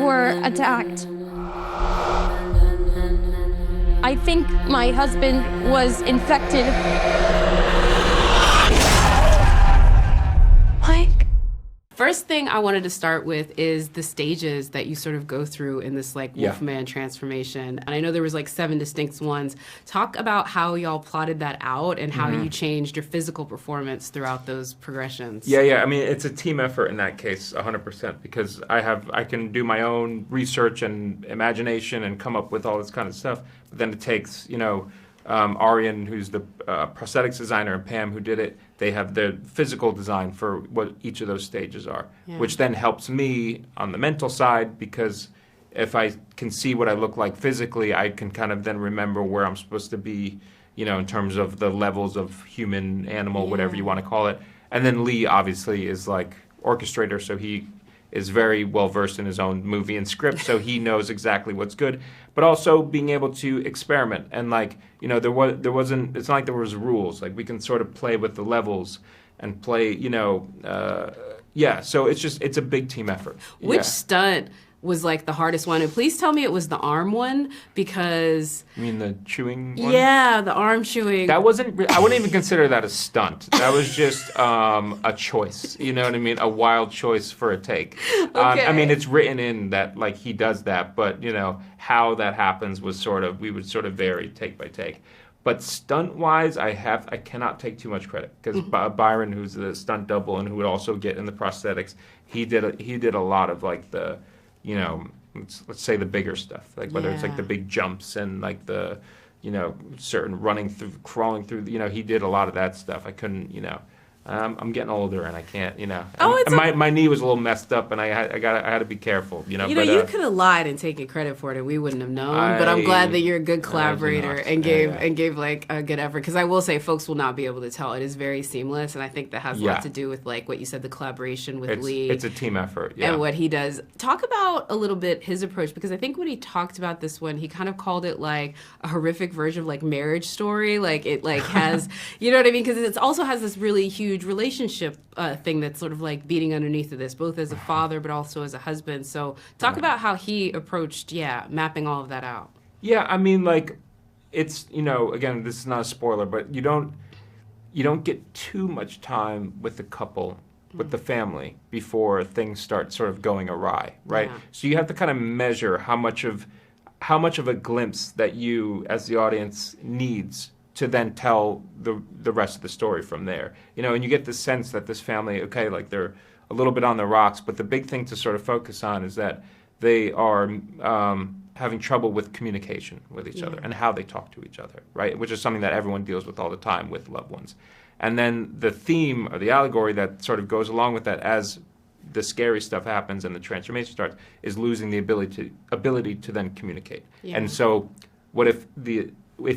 were attacked. I think my husband was infected. Mike? First thing I wanted to start with is the stages that you sort of go through in this like Wolfman transformation. And I know there was like 7 distinct ones. Talk about how y'all plotted that out and how you changed your physical performance throughout those progressions. Yeah. I mean, it's a team effort in that case, 100%, because I can do my own research and imagination and come up with all this kind of stuff. But then it takes, Arian, who's the prosthetics designer, and Pam, who did it, they have the physical design for what each of those stages are, which then helps me on the mental side, because if I can see what I look like physically, I can kind of then remember where I'm supposed to be, in terms of the levels of human, animal, whatever you want to call it. And then Leigh obviously is like orchestrator, so he is very well versed in his own movie and script, so he knows exactly what's good. But also being able to experiment and there wasn't. It's not like there was rules. Like we can sort of play with the levels and play. So it's a big team effort. Which stunt was like the hardest one? And please tell me it was the arm one, because You mean the chewing one? Yeah, the arm chewing. That wasn't. I wouldn't even consider that a stunt. That was just a choice. You know what I mean? A wild choice for a take. Okay. I mean, it's written in that like he does that, but how that happens was we would sort of vary take by take. But stunt-wise, I cannot take too much credit, because Byron, who's the stunt double and who would also get in the prosthetics, he did a lot of like the let's say the bigger stuff, like whether it's like the big jumps and like the, certain running through, crawling through, he did a lot of that stuff. I couldn't, I'm getting older and I can't, my knee was a little messed up and I had to be careful, You could have lied and taken credit for it and we wouldn't have known, but I'm glad that you're a good collaborator and gave like a good effort. Because I will say folks will not be able to tell. It is very seamless, and I think that has a lot to do with like what you said, the collaboration with Leigh. It's a team effort, and what he does. Talk about a little bit his approach, because I think when he talked about this one, he kind of called it like a horrific version of like Marriage Story. Like it like has, you know what I mean? Because it also has this really huge relationship thing that's sort of like beating underneath of this, both as a father but also as a husband. So talk about how he approached mapping all of that out. I mean, like, it's, again, this is not a spoiler, but you don't get too much time with the couple, with the family, before things start sort of going awry, right? So you have to kind of measure how much of a glimpse that you as the audience needs to then tell the rest of the story from there. And you get the sense that this family, okay, like they're a little bit on the rocks, but the big thing to sort of focus on is that they are having trouble with communication with each other and how they talk to each other, right? Which is something that everyone deals with all the time with loved ones. And then the theme or the allegory that sort of goes along with that as the scary stuff happens and the transformation starts is losing the ability to then communicate. And so what if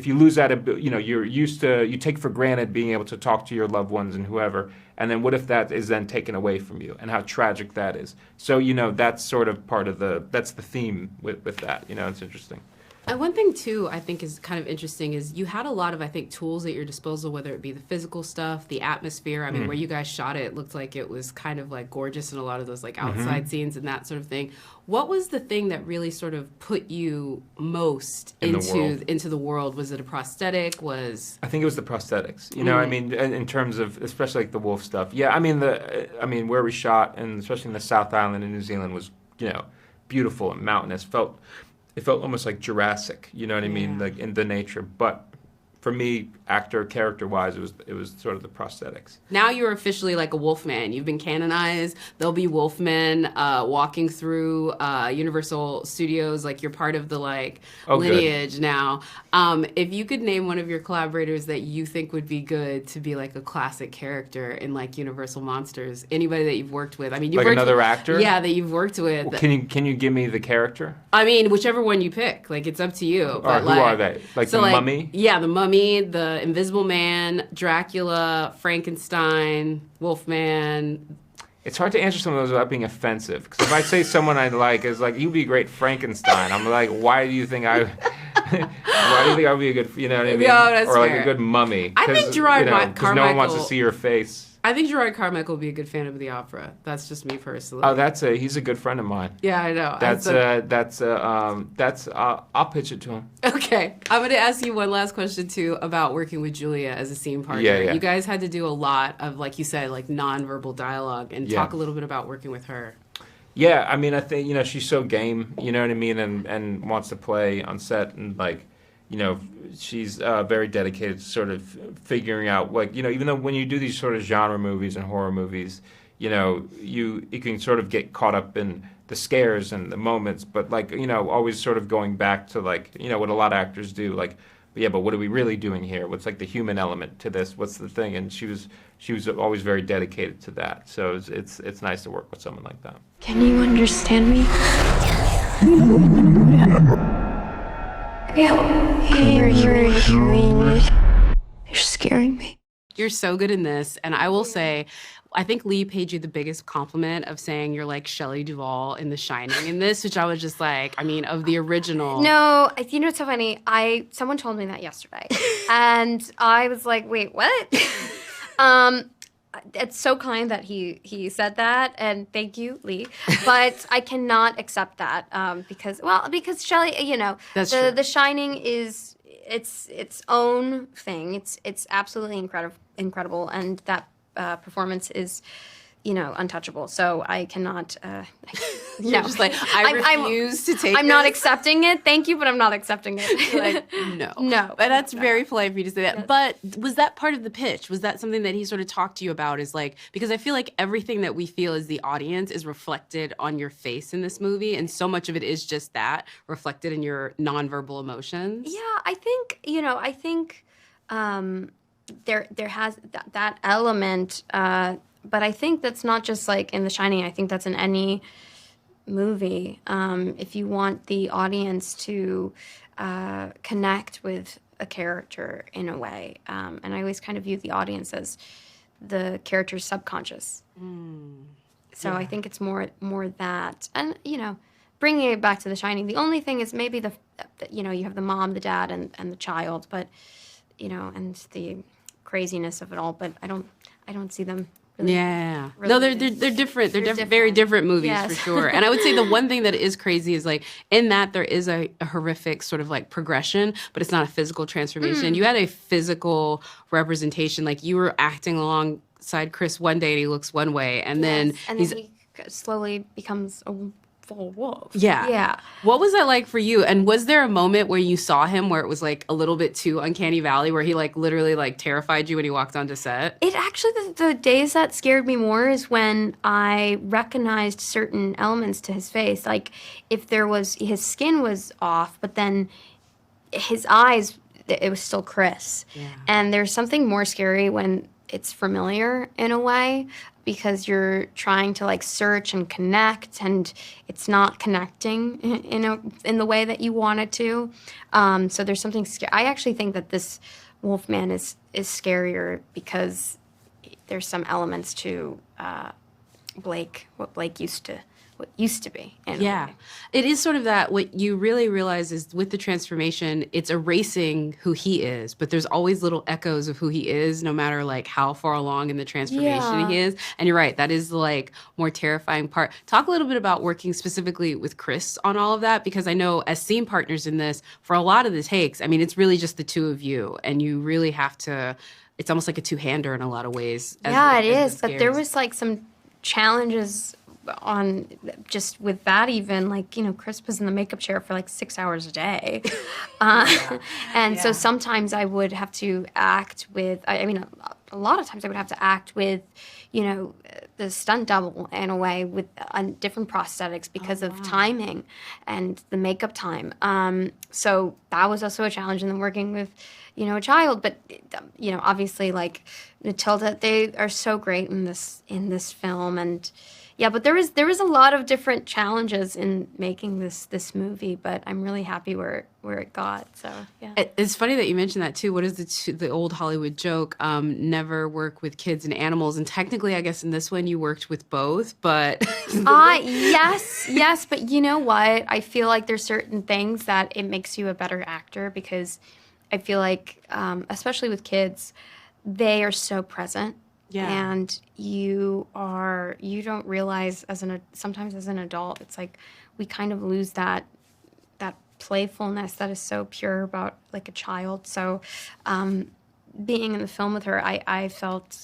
you lose that, you take for granted being able to talk to your loved ones and whoever, and then what if that is then taken away from you, and how tragic that is. So, that's sort of that's the theme with that, it's interesting. And one thing, too, I think is kind of interesting is you had a lot of, I think, tools at your disposal, whether it be the physical stuff, the atmosphere. I mean, where you guys shot it looked like it was kind of, like, gorgeous in a lot of those, like, outside scenes and that sort of thing. What was the thing that really sort of put you most into the world? Was it a prosthetic? I think it was the prosthetics. I mean, in terms of, especially, like, the wolf stuff. Yeah, I mean, where we shot, and especially in the South Island in New Zealand, was, beautiful and mountainous. It felt almost like Jurassic, you know what I mean, like in the nature. But for me, character-wise, it was sort of the prosthetics. Now you're officially like a Wolfman. You've been canonized. There'll be Wolfmen walking through Universal Studios. Like you're part of the lineage good. Now. If you could name one of your collaborators that you think would be good to be like a classic character in like Universal Monsters, anybody that you've worked with. I mean, another actor. Yeah, that you've worked with. Well, can you give me the character? I mean, whichever one you pick. Like it's up to you. But who are they? Like the Mummy? Yeah, the Mummy, the Invisible Man, Dracula, Frankenstein, Wolfman. It's hard to answer some of those without being offensive. Because if I say someone I like is like, you'd be a great Frankenstein, I'm like, why do you think I would be a good, you know what I mean? No, that's or like fair. a good mummy. I think Gerard Carmichael. Because no one wants to see your face. I think Gerard Carmichael would be a good fan of the opera. That's just me personally. Oh, he's a good friend of mine. Yeah, I know. I'll pitch it to him. Okay. I'm going to ask you one last question, too, about working with Julia as a scene partner. Yeah. You guys had to do a lot of, like you said, like nonverbal dialogue, and talk a little bit about working with her. Yeah, I mean, I think, she's so game, you know what I mean, and wants to play on set, and, like, she's very dedicated to sort of figuring out, like, even though when you do these sort of genre movies and horror movies, you can sort of get caught up in the scares and the moments, but, like, always sort of going back to, like, what a lot of actors do, like, but what are we really doing here? What's, like, the human element to this? What's the thing? And she was always very dedicated to that. So it's nice to work with someone like that. Can you understand me? You're scaring me. You're so good in this, and I will say, I think Leigh paid you the biggest compliment of saying you're like Shelley Duvall in The Shining in this, which I was just like, of the original. No, what's so funny? Someone told me that yesterday, and I was like, wait, what? It's so kind that he said that, and thank you, Leigh. But I cannot accept that because Shelley, That's true. The Shining is its own thing. It's absolutely incredible, and that performance is, untouchable. So I cannot. You're just like, I refuse to take. I'm not accepting it. Thank you, but I'm not accepting it. Like, no. But that's very polite for you to say that. Yes. But was that part of the pitch? Was that something that he sort of talked to you about? Is like, because I feel like everything that we feel as the audience is reflected on your face in this movie, and so much of it is just that reflected in your nonverbal emotions. Yeah, I think there has that element. But I think that's not just like in The Shining. I think that's in any movie. If you want the audience to connect with a character in a way, and I always kind of view the audience as the character's subconscious. So I think it's more that, and bringing it back to The Shining. The only thing is maybe you have the mom, the dad, and the child, but and the craziness of it all. But I don't see them. Really, yeah. really, no, they're different. They're very different movies, yes. for sure. And I would say the one thing that is crazy is like in that there is a horrific sort of like progression, but it's not a physical transformation. You had a physical representation. Like you were acting alongside Chris one day and he looks one way, and then he slowly becomes a full wolf. Yeah. What was that like for you? And was there a moment where you saw him where it was like a little bit too uncanny valley, where he like literally like terrified you when he walked onto set? It actually, the days that scared me more is when I recognized certain elements to his face. Like if his skin was off, but then his eyes, it was still Chris. Yeah. And there's something more scary when it's familiar in a way, because you're trying to like search and connect, and it's not connecting in the way that you want it to. So there's something scary. I actually think that this Wolfman is scarier because there's some elements to what Blake used to be. Yeah. It is sort of that, what you really realize is with the transformation, it's erasing who he is, but there's always little echoes of who he is, no matter like how far along in the transformation he is. And you're right, that is the like more terrifying part. Talk a little bit about working specifically with Chris on all of that, because I know as scene partners in this, for a lot of the takes, I mean, it's really just the two of you, and you really have to, it's almost like a two-hander in a lot of ways. It is, but there was like some challenges on just with that, even like Chris was in the makeup chair for like 6 hours a day, so sometimes I would have to act with, I mean a lot of times I would have to act with the stunt double in a way with different prosthetics because of timing and the makeup time, so that was also a challenge. And then working with a child, but obviously like Matilda, they are so great in this film. And yeah, but there was a lot of different challenges in making this movie, but I'm really happy where it got. So yeah, it's funny that you mentioned that too. What is the old Hollywood joke? Never work with kids and animals. And technically, I guess in this one you worked with both, but yes. But you know what? I feel like there's certain things that it makes you a better actor, because I feel like, especially with kids, they are so present Yeah. And you don't realize sometimes as an adult, it's like we kind of lose that playfulness that is so pure about like a child. So being in the film with her, I felt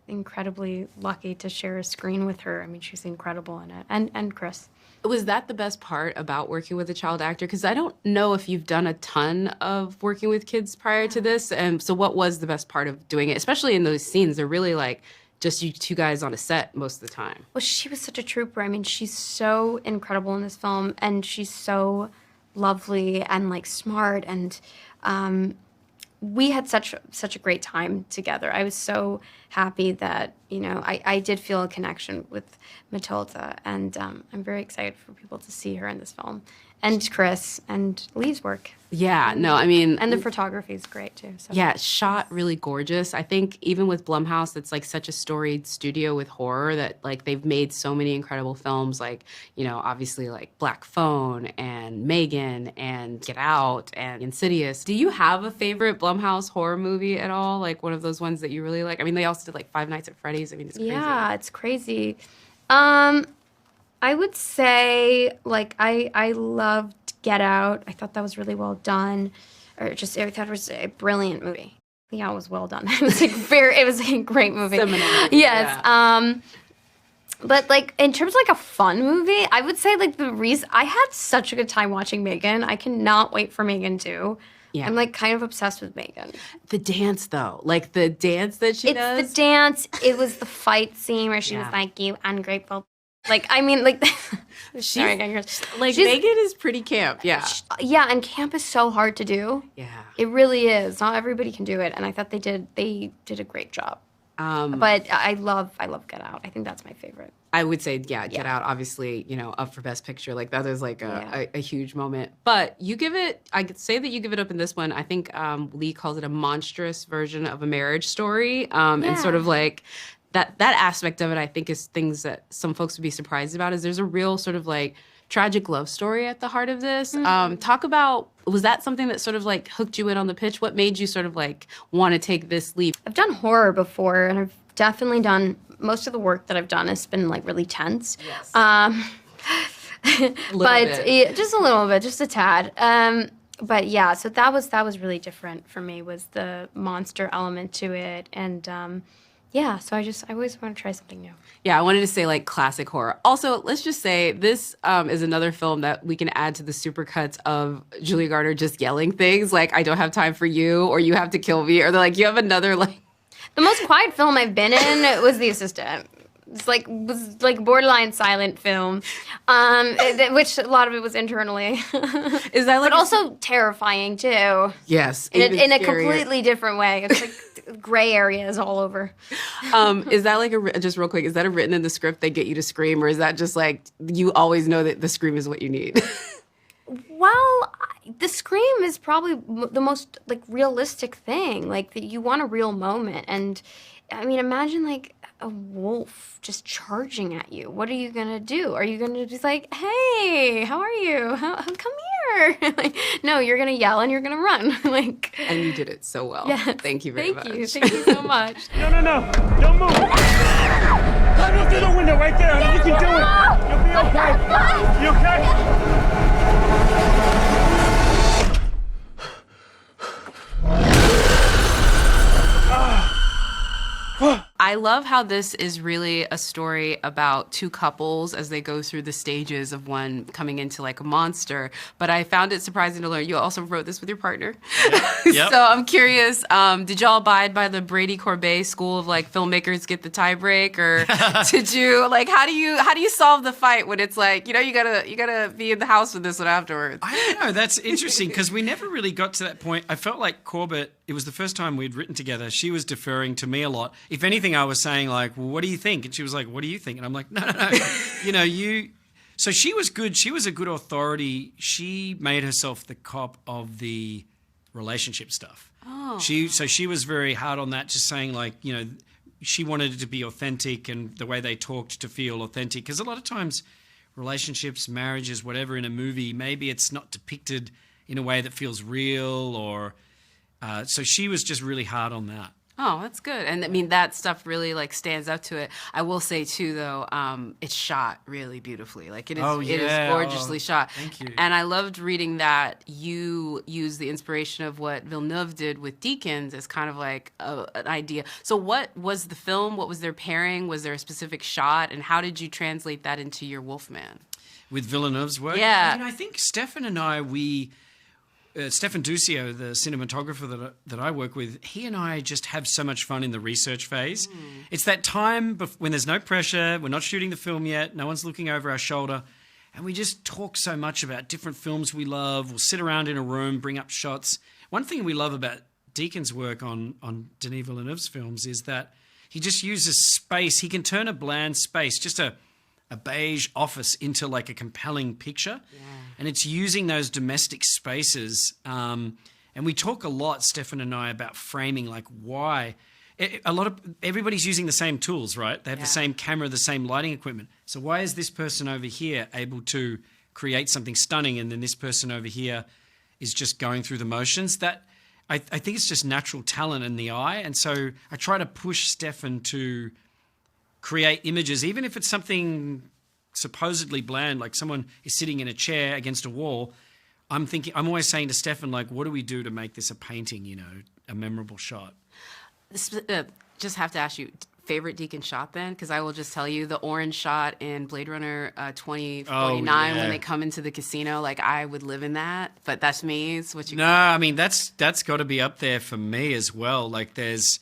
incredibly lucky to share a screen with her. I mean, she's incredible in it. And Chris. Was that the best part about working with a child actor? Because I don't know if you've done a ton of working with kids prior to this. And so what was the best part of doing it? Especially in those scenes, they're really like just you two guys on a set most of the time. Well, she was such a trooper. I mean, she's so incredible in this film, and she's so lovely and like smart, and we had such a great time together. I was so happy that, you know, I did feel a connection with Matilda, and I'm very excited for people to see her in this film. And Chris and Leigh's work. Yeah, no, I mean... And the photography is great, too. So. Yeah, it's shot really gorgeous. I think even with Blumhouse, it's like such a storied studio with horror that like they've made so many incredible films, like, you know, obviously like Black Phone and Megan and Get Out and Insidious. Do you have a favorite Blumhouse horror movie at all? Like one of those ones that you really like? I mean, they also did like Five Nights at Freddy's. I mean, it's crazy. Yeah, it's crazy. I would say, like, I loved Get Out. I thought that was really well done. I thought it was a brilliant movie. Yeah, it was well done. It was a great movie. Seminal. Yes. Yeah. But like in terms of like a fun movie, I would say like the reason I had such a good time watching Megan. I cannot wait for Megan 2. Yeah. I'm like kind of obsessed with Megan. The dance though, like the dance that she does. It's the dance. It was the fight scene where she was like, "You ungrateful." Like, I mean, like, sorry, Megan is pretty camp, yeah. Yeah, and camp is so hard to do. Yeah. It really is. Not everybody can do it, and I thought they did a great job. But I love Get Out. I think that's my favorite. I would say, Get Out, obviously, you know, up for Best Picture. Like, that is like a huge moment. But you give it, I could say that you give it up in this one. I think Leigh calls it a monstrous version of A Marriage Story. And sort of like, that aspect of it, I think, is things that some folks would be surprised about, is there's a real sort of like tragic love story at the heart of this. Talk about, was that something that sort of like hooked you in on the pitch? What made you sort of like want to take this leap? I've done horror before, and I've definitely done, most of the work that I've done has been like really tense. Yes. Just a little bit, just a tad. But yeah, so that was really different for me, was the monster element to it, and yeah, so I always want to try something new. Yeah, I wanted to say like classic horror. Also, let's just say this is another film that we can add to the supercuts of Julia Garner just yelling things like, "I don't have time for you," or "You have to kill me," or they're like, "You have another like." The most quiet film I've been in was The Assistant. Was like borderline silent film, which a lot of it was internally. Is that like, but also terrifying too? Yes, in a completely different way. It's like gray areas all over. Is that like just real quick? Is that a written in the script they get you to scream, or is that just like you always know that the scream is what you need? Well, the scream is probably the most like realistic thing. Like you want a real moment, and I mean, imagine like a wolf just charging at you. What are you gonna do? Are you gonna just like, "Hey, how are you? Come here"? Like, no, you're gonna yell and you're gonna run. Like, and you did it so well. Yeah, thank you very much. Thank you so much. No, don't move. Climb through the window right there. You can do it. You'll be okay. You okay? I love how this is really a story about two couples as they go through the stages of one coming into like a monster. But I found it surprising to learn you also wrote this with your partner. Yep. So I'm curious, did y'all abide by the Brady Corbet school of like filmmakers get the tie break, or did you like how do you solve the fight when it's like, you know, you gotta be in the house with this one afterwards? I don't know. That's interesting because we never really got to that point. I felt like Corbett, it was the first time we'd written together. She was deferring to me a lot. If anything, I was saying like, well, what do you think? And she was like, what do you think? And I'm like, no. You know, So she was good. She was a good authority. She made herself the cop of the relationship stuff. Oh. So she was very hard on that, just saying like, you know, she wanted it to be authentic and the way they talked to feel authentic. Because a lot of times relationships, marriages, whatever in a movie, maybe it's not depicted in a way that feels real or... so she was just really hard on that. Oh, that's good. And I mean, that stuff really like stands up to it. I will say too, though, it's shot really beautifully. Like it is, it is gorgeously shot. Thank you. And I loved reading that you use the inspiration of what Villeneuve did with Deacons as kind of like an idea. So what was the film? What was their pairing? Was there a specific shot? And how did you translate that into your Wolfman? With Villeneuve's work? Yeah. I think Stefan and I, Stefan Duccio, the cinematographer that I work with, he and I just have so much fun in the research phase. It's that time when there's no pressure, we're not shooting the film yet, no one's looking over our shoulder, and we just talk so much about different films we love. We'll sit around in a room, bring up shots. One thing we love about Deacon's work on Denis Villeneuve's films is that he just uses space. He can turn a bland space, just a beige office, into like a compelling picture. Yeah. And it's using those domestic spaces. And we talk a lot, Stefan and I, about framing, like why. Everybody's using the same tools, right? They have the same camera, the same lighting equipment. So why is this person over here able to create something stunning and then this person over here is just going through the motions? That I think it's just natural talent in the eye. And so I try to push Stefan to create images, even if it's something supposedly bland, like someone is sitting in a chair against a wall. I'm always saying to Stefan, like, what do we do to make this a painting, a memorable shot? Just have to ask you, favorite Deacon shot then? Because I will just tell you, the orange shot in Blade Runner 2049 when they come into the casino, like I would live in that. But that's me. It's what you. No, I mean that's got to be up there for me as well. Like there's,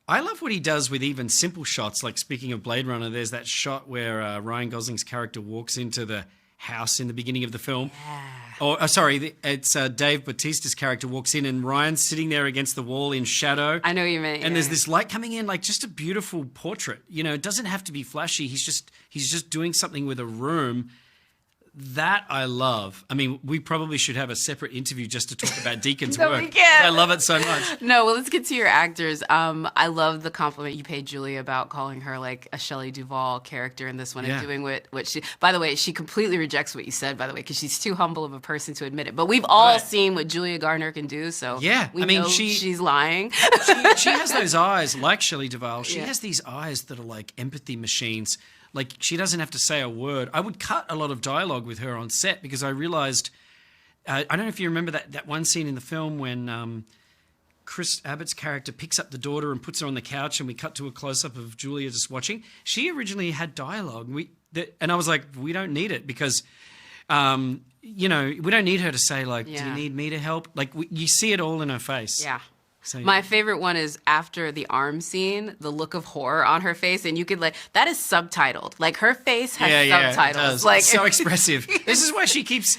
I love what he does with even simple shots. Like speaking of Blade Runner, there's that shot where Ryan Gosling's character walks into the house in the beginning of the film. Yeah. Or sorry, it's Dave Bautista's character walks in and Ryan's sitting there against the wall in shadow. I know what you meant. And there's this light coming in, like just a beautiful portrait. It doesn't have to be flashy. He's just doing something with a room. That I love. I mean, we probably should have a separate interview just to talk about Deacon's work. We can't. I love it so much. No, well, let's get to your actors. I love the compliment you paid Julia about calling her like a Shelley Duvall character in this one and doing what she. By the way, she completely rejects what you said. By the way, because she's too humble of a person to admit it. But we've all seen what Julia Garner can do. So we know she's lying. she has those eyes like Shelley Duvall. She has these eyes that are like empathy machines. Like, she doesn't have to say a word. I would cut a lot of dialogue with her on set because I realized, I don't know if you remember that one scene in the film when Chris Abbott's character picks up the daughter and puts her on the couch and we cut to a close-up of Julia just watching. She originally had dialogue. And I was like, we don't need it because, we don't need her to say, like, do you need me to help? Like, you see it all in her face. Yeah. So, my favorite one is after the arm scene, the look of horror on her face, and you could that is subtitled. Like her face has subtitles. Like it's so expressive. This is why she keeps,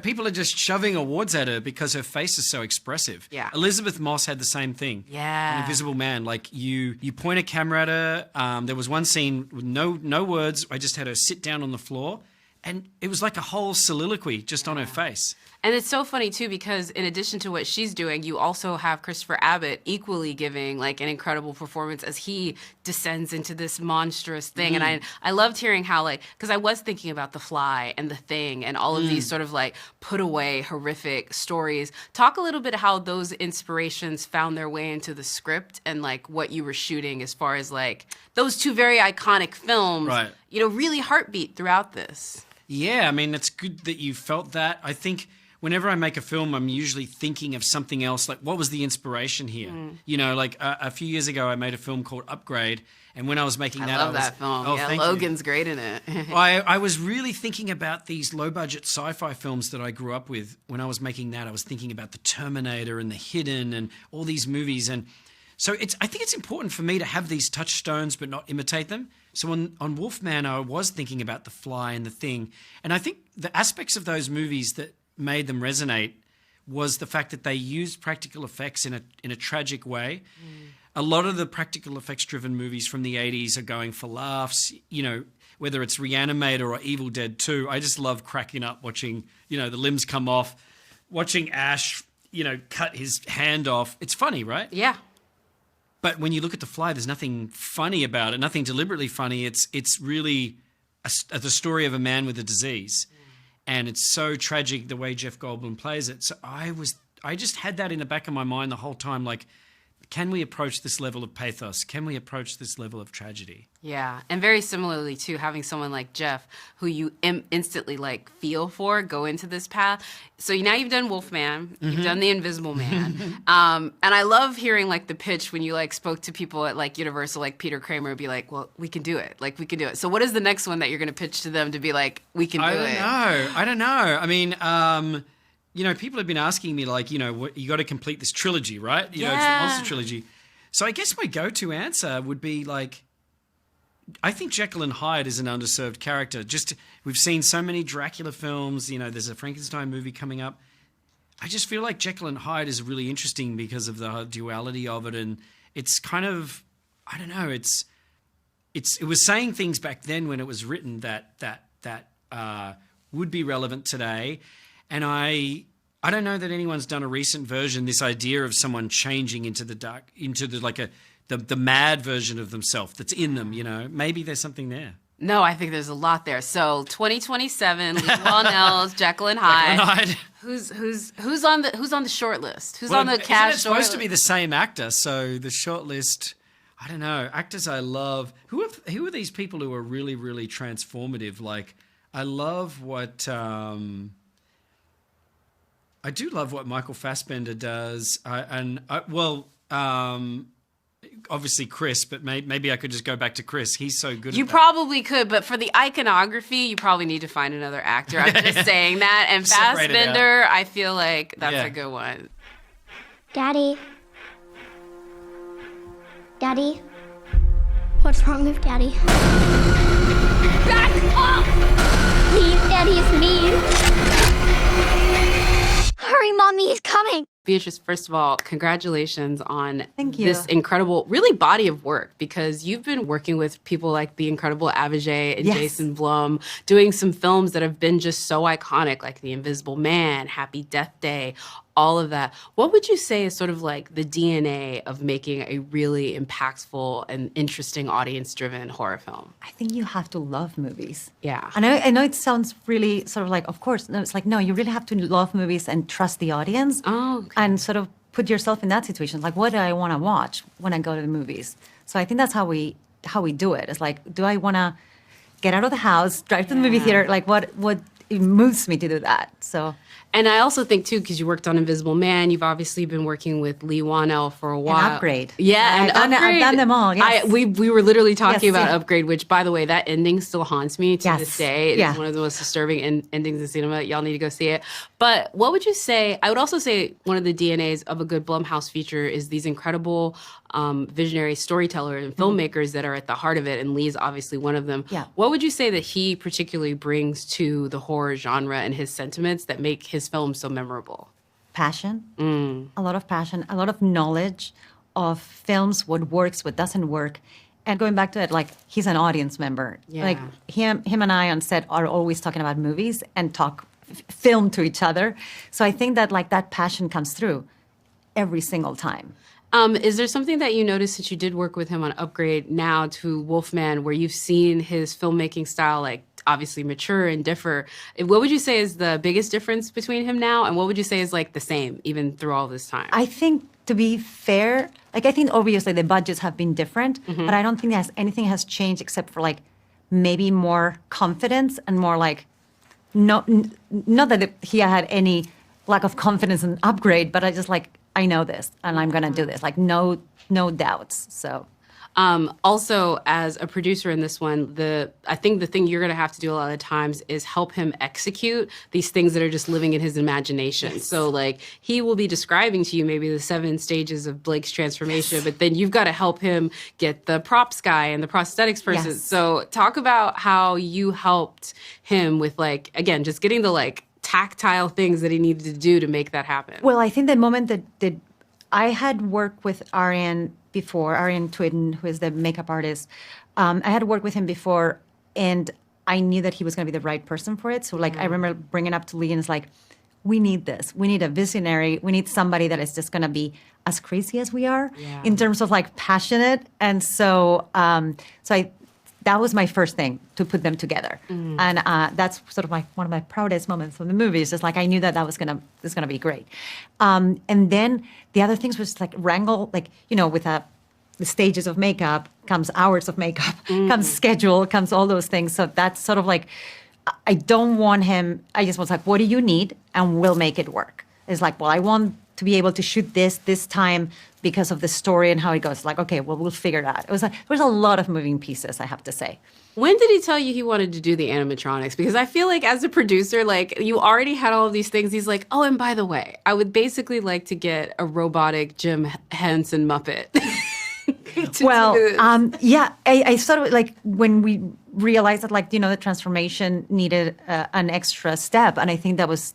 people are just shoving awards at her because her face is so expressive. Yeah. Elizabeth Moss had the same thing. Yeah. On Invisible Man, like you point a camera at her. There was one scene with no words. I just had her sit down on the floor, and it was like a whole soliloquy just on her face. And it's so funny, too, because in addition to what she's doing, you also have Christopher Abbott equally giving, like, an incredible performance as he descends into this monstrous thing. And I loved hearing how, like, because I was thinking about The Fly and The Thing and all of these sort of, like, put-away, horrific stories. Talk a little bit how those inspirations found their way into the script and, like, what you were shooting as far as, like, those two very iconic films, really heartbeat throughout this. Yeah, I mean, it's good that you felt that. I think whenever I make a film, I'm usually thinking of something else, like what was the inspiration here? Like a few years ago, I made a film called Upgrade, and when I was making that, I love that film. Logan's great in it. I was really thinking about these low-budget sci-fi films that I grew up with. When I was making that, I was thinking about The Terminator and The Hidden and all these movies, and so I think it's important for me to have these touchstones but not imitate them. So on Wolfman, I was thinking about The Fly and The Thing, and I think the aspects of those movies that made them resonate was the fact that they used practical effects in a tragic way. A lot of the practical effects driven movies from the 80s are going for laughs, whether it's Reanimator or Evil Dead 2. I just love cracking up watching, the limbs come off, watching Ash, cut his hand off. It's funny, right? Yeah. But when you look at The Fly, there's nothing funny about it, nothing deliberately funny. It's really the story of a man with a disease. And it's so tragic the way Jeff Goldblum plays it. So I just had that in the back of my mind the whole time. Like, can we approach this level of pathos? Can we approach this level of tragedy? Yeah, and very similarly too, having someone like Jeff, who you instantly like feel for, go into this path. So now you've done Wolfman, you've done The Invisible Man, and I love hearing like the pitch when you like spoke to people at like Universal, like Peter Kramer, would be like, "Well, we can do it. Like we can do it." So what is the next one that you're going to pitch to them to be like, "We can do it"? I don't know. I mean, you know, people have been asking me like, you know, you got to complete this trilogy, right? You know, it's the monster trilogy. So I guess my go-to answer would be like, I think Jacqueline Hyde is an underserved character. We've seen so many Dracula films. You know, there's a Frankenstein movie coming up. I just feel like Jacqueline Hyde is really interesting because of the duality of it, and it's kind of, I don't know. It was saying things back then when it was written that would be relevant today, and I don't know that anyone's done a recent version. This idea of someone changing into the dark, into the mad version of themselves that's in them, you know, maybe there's something there. No, I think there's a lot there. So 2027, Leigh Whannell, Jacqueline Hyde. Who's on the short list? Who's on the cast short list? It's supposed to be the same actor, so the short list, I don't know. Actors I love. Who are these people who are really, really transformative? Like, I love what I do love what Michael Fassbender does, obviously Chris, but maybe I could just go back to Chris. He's so good. You probably could, but for the iconography, you probably need to find another actor. I'm just saying that. And Fassbender, I feel like that's a good one. Daddy. Daddy. What's wrong with Daddy? Back off! Please, Daddy is mean. Hurry, Mommy, he's coming. Beatriz, first of all, congratulations on Thank you. This incredible, really body of work, because you've been working with people like the incredible Avijay and Jason Blum, doing some films that have been just so iconic, like The Invisible Man, Happy Death Day, all of that. What would you say is sort of like the DNA of making a really impactful and interesting audience-driven horror film? I think you have to love movies. Yeah. I know it sounds really sort of like, of course, no, it's like, no, you really have to love movies and trust the audience. Oh, okay. And sort of put yourself in that situation. Like, what do I want to watch when I go to the movies? So I think that's how we do it. It's like, do I want to get out of the house, drive to the movie theater? Like, what it moves me to do that? So. And I also think, too, because you worked on Invisible Man, you've obviously been working with Leigh Whannell for a while. And Upgrade. Yeah, and I've done them all, yes. We were literally talking about Upgrade, which, by the way, that ending still haunts me to this day. It's one of the most disturbing endings in cinema. Y'all need to go see it. But what would you say? I would also say one of the DNAs of a good Blumhouse feature is these incredible visionary storytellers and filmmakers that are at the heart of it, and Leigh's obviously one of them. Yeah. What would you say that he particularly brings to the horror genre and his sentiments that make his films so memorable? Passion, a lot of passion, a lot of knowledge of films, what works, what doesn't work. And going back to it, like, he's an audience member. Yeah. Like, him and I on set are always talking about movies and talk film to each other. So I think that, like, that passion comes through every single time. Is there something that you noticed that you did work with him on Upgrade now to Wolfman, where you've seen his filmmaking style, like, obviously mature and differ? What would you say is the biggest difference between him now, and what would you say is like the same even through all this time? I think, to be fair, like, I think obviously the budgets have been different, but I don't think anything has changed except for, like, maybe more confidence and more like, not that he had any lack of confidence in Upgrade, but I just like, I know this and I'm gonna do this, like, no doubts. So. Also, as a producer in this one, I think the thing you're going to have to do a lot of times is help him execute these things that are just living in his imagination. Yes. So, like, he will be describing to you maybe the 7 stages of Blake's transformation, but then you've got to help him get the props guy and the prosthetics person. Yes. So talk about how you helped him with, like, again, just getting the, like, tactile things that he needed to do to make that happen. Well, I think the moment that I had worked with Arian Twitten, who is the makeup artist. I had worked with him before, and I knew that he was going to be the right person for it. So, like, I remember bringing up to Leigh, and it's like, we need this. We need a visionary. We need somebody that is just going to be as crazy as we are in terms of, like, passionate. And so, that was my first thing to put them together, and that's sort of one of my proudest moments from the movie. Is just like I knew that was gonna be great, and then the other things was like wrangle, like with the stages of makeup comes hours of makeup, comes schedule, comes all those things. So that's sort of like I don't want him. I just was like, what do you need, and we'll make it work. It's like, well, I want to be able to shoot this time because of the story and how it goes. Like, okay, well, we'll figure it out. It was there was a lot of moving pieces, I have to say. When did he tell you he wanted to do the animatronics? Because I feel like as a producer, like you already had all of these things. He's like, oh, and by the way, I would basically like to get a robotic Jim Henson Muppet. I sort of like when we realized that the transformation needed an extra step. And I think that was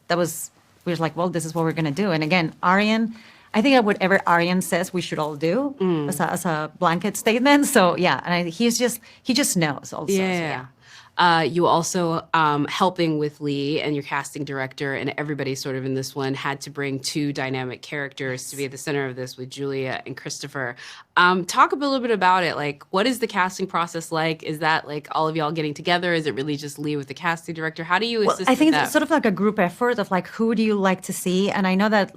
we were like, well, this is what we're going to do. And again, Arian, I think that whatever Arian says, we should all do as a blanket statement. So yeah, and he just knows also. Yeah. You also helping with Leigh and your casting director and everybody sort of in this one had to bring two dynamic characters to be at the center of this with Julia and Christopher. Talk a little bit about it. Like, what is the casting process like? Is that like all of y'all getting together? Is it really just Leigh with the casting director? How do you assist I think with it's sort of like a group effort of like, who do you like to see? And I know that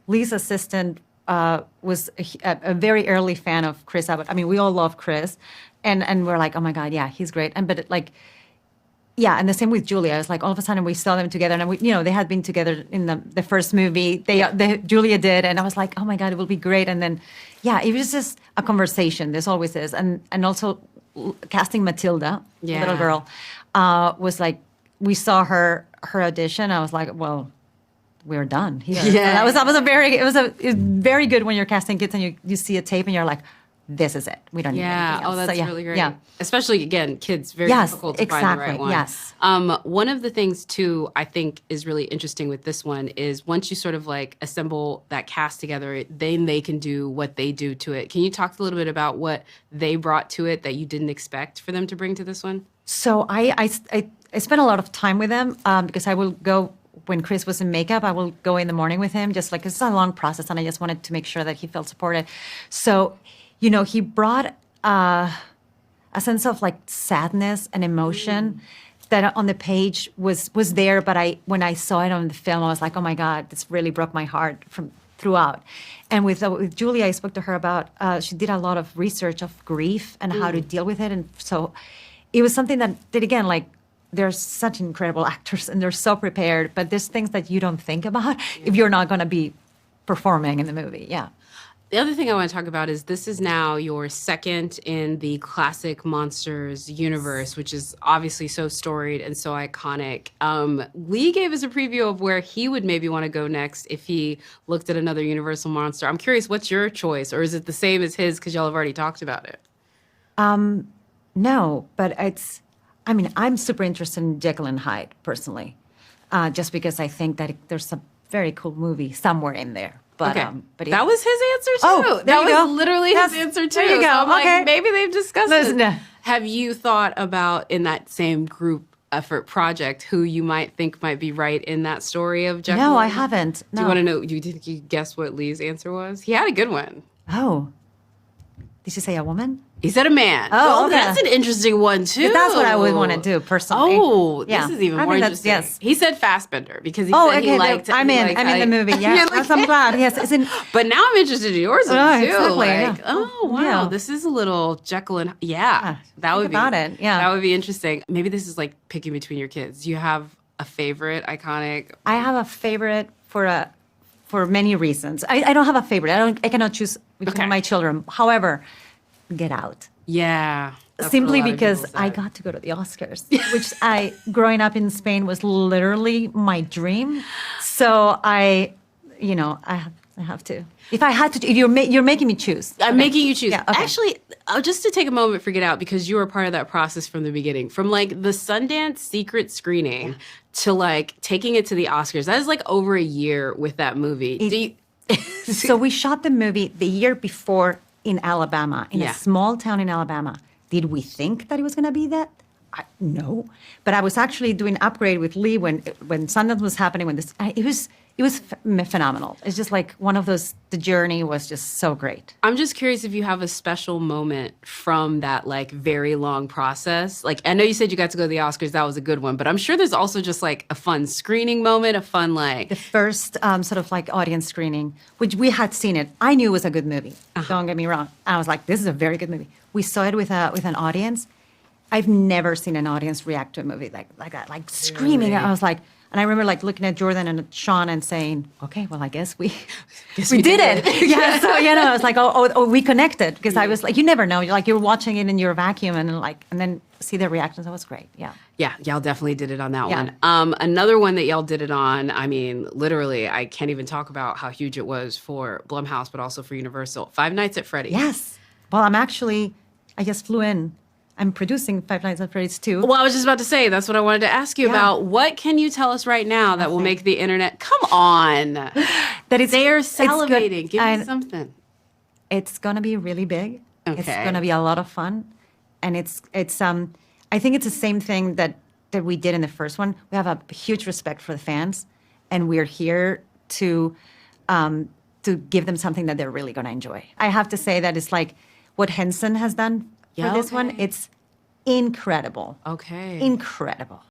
Leigh's assistant was a very early fan of Chris Abbott. I mean, we all love Chris. And we're like, oh my God, yeah, he's great. And and the same with Julia. It's like all of a sudden we saw them together, and they had been together in the first movie. Julia did, and I was like, oh my God, it will be great. And then, it was just a conversation. This always is, and also casting Matilda, the little girl, was like we saw her audition. I was like, well, we're done here. Yeah, it was very good when you're casting kids and you see a tape and you're like, this is it. We don't need anything else. That's really great. Yeah. Especially, again, kids, very difficult to find the right one. Yes. One of the things, too, I think is really interesting with this one is once you sort of like assemble that cast together, then they can do what they do to it. Can you talk a little bit about what they brought to it that you didn't expect for them to bring to this one? So I spent a lot of time with them because I will go, when Chris was in makeup, I will go in the morning with him, just like it's a long process, and I just wanted to make sure that he felt supported. So he brought a sense of like sadness and emotion that on the page was there, but when I saw it on the film, I was like, oh my God, this really broke my heart from throughout. And with Julia, I spoke to her about, she did a lot of research of grief and how to deal with it. And so it was something that again, like, they're such incredible actors and they're so prepared, but there's things that you don't think about if you're not going to be performing in the movie. Yeah. The other thing I want to talk about is this is now your second in the classic Monsters universe, which is obviously so storied and so iconic. Leigh gave us a preview of where he would maybe want to go next if he looked at another Universal monster. I'm curious, what's your choice? Or is it the same as his because y'all have already talked about it? No, but I'm super interested in Jekyll and Hyde, personally, just because I think that there's a very cool movie somewhere in there. But, but that was his answer too. Oh, that was literally his answer too. There you go. So I'm okay. like, maybe they've discussed Listen, this. Have you thought about in that same group effort project who you might think might be right in that story of Jacqueline? No, I haven't. No. Do you want to know? Do you think you guess what Leigh's answer was? He had a good one. Oh, did you say a woman? He said a man. Oh, okay. That's an interesting one too. But that's what I would want to do personally. Oh, this is even more interesting. Yes. He said Fassbender because he said he liked. I'm in the movie. Yeah, I'm glad. Yes, but now I'm interested in yours too. Exactly, Oh wow, yeah. This is a little Jekyll and that would be about it. Yeah, that would be interesting. Maybe this is like picking between your kids. Do you have a favorite iconic? I have a favorite for many reasons. I don't have a favorite. I cannot choose between my children. However, Get Out. Yeah. Simply because I got to go to the Oscars, which growing up in Spain was literally my dream. So I have to. If I had to, if you're making me choose. I'm making you choose. Yeah, okay. Actually, just to take a moment for Get Out, because you were part of that process from the beginning. From like the Sundance secret screening to like taking it to the Oscars. That is like over a year with that movie. So we shot the movie the year before in Alabama, in a small town in Alabama. Did we think that it was going to be that No, but I was actually doing Upgrade with Leigh when Sundance was happening. It was phenomenal. It's just like one of those. The journey was just so great. I'm just curious if you have a special moment from that like very long process. Like I know you said you got to go to the Oscars, that was a good one, but I'm sure there's also just like a fun screening moment, a fun like The first sort of like audience screening, which we had seen it. I knew it was a good movie. Don't get me wrong. I was like, this is a very good movie. We saw it with an audience. I've never seen an audience react to a movie like that, like screaming. I was like, and I remember like looking at Jordan and Sean and saying, okay, well, I guess we did it. Yeah, so, I was like, oh, we connected. Because I was like, you never know. You're watching it in your vacuum and then see their reactions. That was great, yeah. Yeah, y'all definitely did it on that Yeah. one. Another one that y'all did it on, I mean, literally, I can't even talk about how huge it was for Blumhouse, but also for Universal. Five Nights at Freddy's. Yes. Well, I just flew in. I'm producing Five Nights at Freddy's too. Well, I was just about to say, that's what I wanted to ask you Yeah. about. What can you tell us right now that will make the internet, come on. That it's They're it's good. salivating. Give me And something. It's gonna be really big. It's Okay. gonna be a lot of fun, and it's I think it's the same thing that we did in the first one. We have a huge respect for the fans, and we're here to give them something that they're really gonna enjoy. I have to say that it's like what Henson has done for Yeah, this one. okay. It's incredible. Okay. Incredible.